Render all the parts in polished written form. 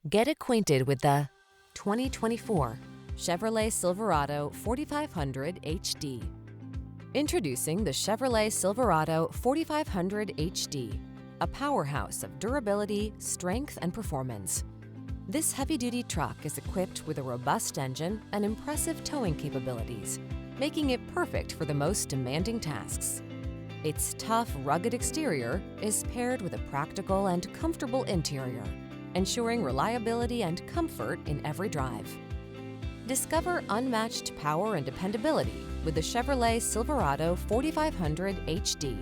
Get acquainted with the 2024 Chevrolet Silverado 4500 HD. Introducing the Chevrolet Silverado 4500 HD, a powerhouse of durability, strength, and performance. This heavy-duty truck is equipped with a robust engine and impressive towing capabilities, making it perfect for the most demanding tasks. Its tough, rugged exterior is paired with a practical and comfortable interior, ensuring reliability and comfort in every drive. Discover unmatched power and dependability with the Chevrolet Silverado 4500 HD,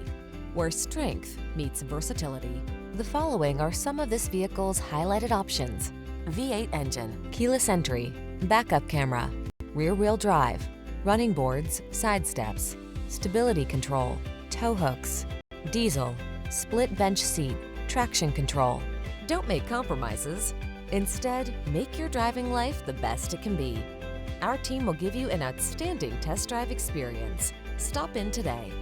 where strength meets versatility. The following are some of this vehicle's highlighted options: V8 engine, keyless entry, backup camera, rear-wheel drive, running boards, side steps, stability control, tow hooks, diesel, split bench seat, traction control. Don't make compromises. Instead, make your driving life the best it can be. Our team will give you an outstanding test drive experience. Stop in today.